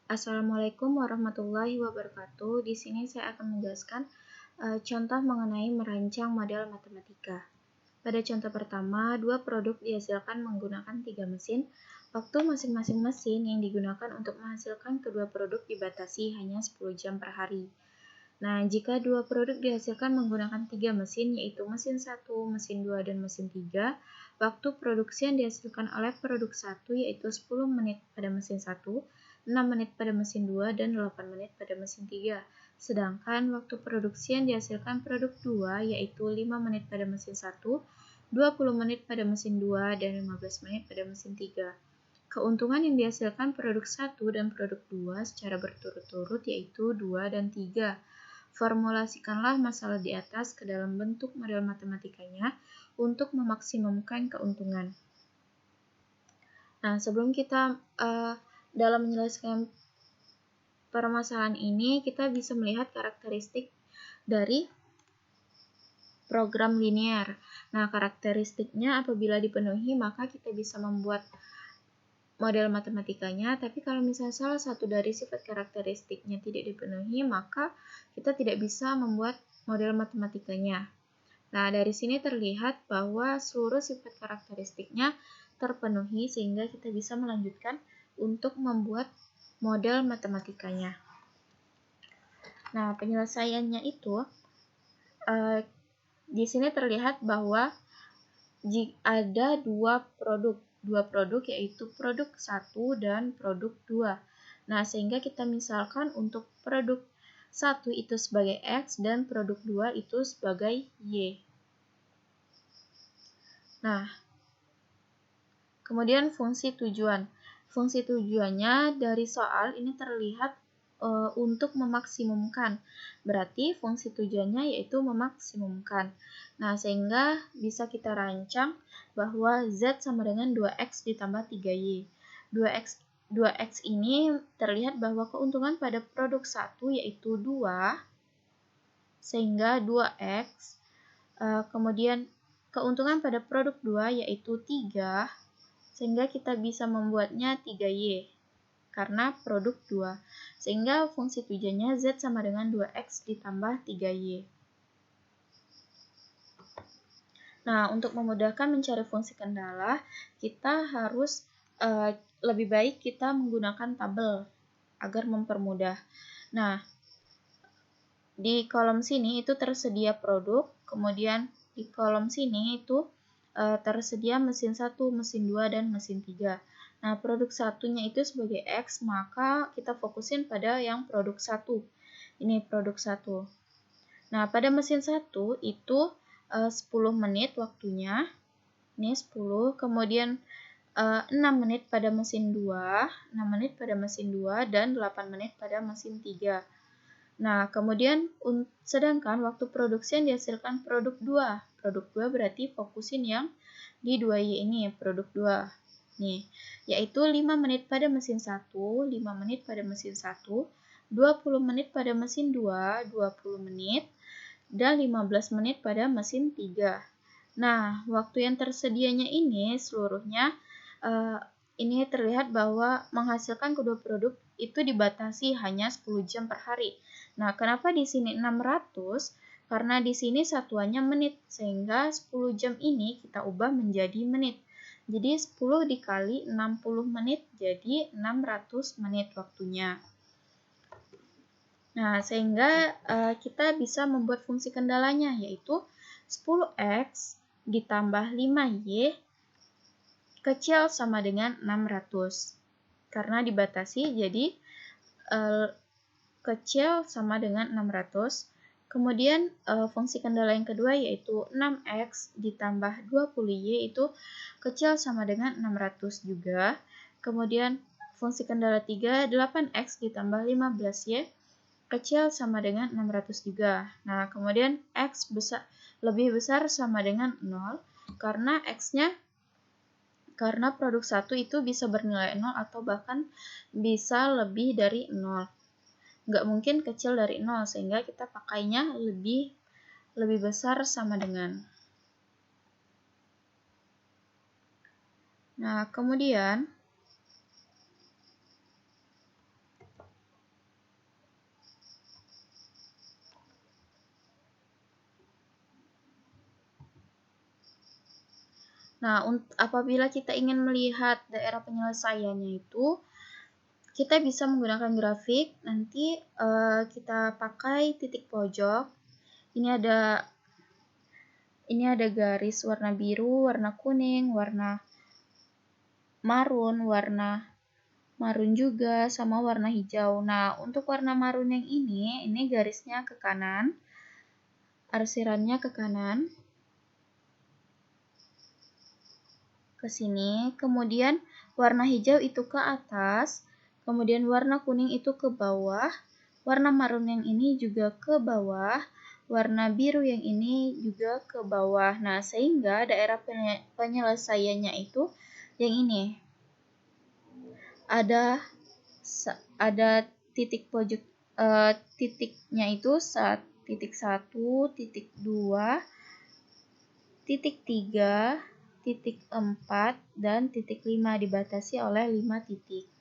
Assalamualaikum warahmatullahi wabarakatuh. Di sini saya akan menjelaskan contoh mengenai merancang model matematika. Pada contoh pertama, dua produk dihasilkan menggunakan 3 mesin. Waktu masing-masing mesin yang digunakan untuk menghasilkan kedua produk dibatasi hanya 10 jam per hari. Nah, jika dua produk dihasilkan menggunakan 3 mesin, yaitu mesin 1, mesin 2, dan mesin 3, waktu produksi yang dihasilkan oleh produk 1 yaitu 10 menit pada mesin 1, 6 menit pada mesin 2, dan 8 menit pada mesin 3. Sedangkan waktu produksi yang dihasilkan produk 2 yaitu 5 menit pada mesin 1, 20 menit pada mesin 2, dan 15 menit pada mesin 3. Keuntungan yang dihasilkan produk 1 dan produk 2 secara berturut-turut yaitu 2 dan 3. Formulasikanlah masalah di atas ke dalam bentuk model matematikanya untuk memaksimumkan keuntungan. Nah, sebelum kita dalam menjelaskan permasalahan ini, kita bisa melihat karakteristik dari program linear. Nah, karakteristiknya apabila dipenuhi, maka kita bisa membuat model matematikanya, tapi kalau misalnya salah satu dari sifat karakteristiknya tidak dipenuhi, maka kita tidak bisa membuat model matematikanya. Nah, dari sini terlihat bahwa seluruh sifat karakteristiknya terpenuhi sehingga kita bisa melanjutkan untuk membuat model matematikanya. Nah, penyelesaiannya itu di sini terlihat bahwa ada dua produk yaitu produk 1 dan produk 2. Nah, sehingga kita misalkan untuk produk 1 itu sebagai X dan produk 2 itu sebagai Y. Nah, kemudian fungsi tujuan. Fungsi tujuannya dari soal ini terlihat untuk memaksimumkan. Berarti fungsi tujuannya yaitu memaksimumkan. Nah, sehingga bisa kita rancang bahwa Z sama dengan 2X ditambah 3Y. 2X ini terlihat bahwa keuntungan pada produk 1 yaitu 2, sehingga 2X. Kemudian keuntungan pada produk 2 yaitu 3, sehingga kita bisa membuatnya 3Y karena produk 2. Sehingga fungsi tujuannya Z sama dengan 2X ditambah 3Y. Nah, untuk memudahkan mencari fungsi kendala, kita harus lebih baik kita menggunakan tabel agar mempermudah. Nah, di kolom sini itu tersedia produk, kemudian di kolom sini itu tersedia mesin 1, mesin 2, dan mesin 3. Nah, produk satunya itu sebagai X, maka kita fokusin pada yang produk 1. Ini produk 1. Nah, pada mesin 1 itu 10 menit waktunya. Ini 10, kemudian 6 menit pada mesin 2, 6 menit pada mesin 2, dan 8 menit pada mesin 3. Nah, kemudian sedangkan waktu produksi yang dihasilkan produk 2. Produk 2 berarti fokusin yang di 2Y ini, produk 2. Nih, yaitu 5 menit pada mesin 1, 5 menit pada mesin 1, 20 menit pada mesin 2, 20 menit, dan 15 menit pada mesin 3. Nah, waktu yang tersedianya ini seluruhnya ini terlihat bahwa menghasilkan kedua produk itu dibatasi hanya 10 jam per hari. Nah, kenapa di sini 600? Karena di sini satuannya menit, sehingga 10 jam ini kita ubah menjadi menit. Jadi 10 dikali 60 menit, jadi 600 menit waktunya. Nah, sehingga kita bisa membuat fungsi kendalanya, yaitu 10X ditambah 5Y kecil sama dengan 600. Karena dibatasi, jadi kecil sama dengan 600. Kemudian fungsi kendala yang kedua yaitu 6X ditambah 20Y itu kecil sama dengan 600 juga. Kemudian fungsi kendala 3, 8X ditambah 15Y kecil sama dengan 600 juga. Nah, kemudian X lebih besar sama dengan 0 karena X-nya karena produk 1 itu bisa bernilai 0 atau bahkan bisa lebih dari 0. Nggak mungkin kecil dari 0, sehingga kita pakainya lebih besar sama dengan. Nah, kemudian Nah, apabila kita ingin melihat daerah penyelesaiannya itu, kita bisa menggunakan grafik. Nanti kita pakai titik pojok. Ini ada garis warna biru, warna kuning, warna marun juga, sama warna hijau. Nah, untuk warna marun yang ini garisnya ke kanan, arsirannya ke kanan, ke sini. Kemudian warna hijau itu ke atas, kemudian warna kuning itu ke bawah, warna marun yang ini juga ke bawah, warna biru yang ini juga ke bawah. Nah, sehingga daerah penyelesaiannya itu yang ini. Ada titik pojok, titiknya itu titik 1, titik 2, titik 3, titik 4, dan titik 5, dibatasi oleh 5 titik.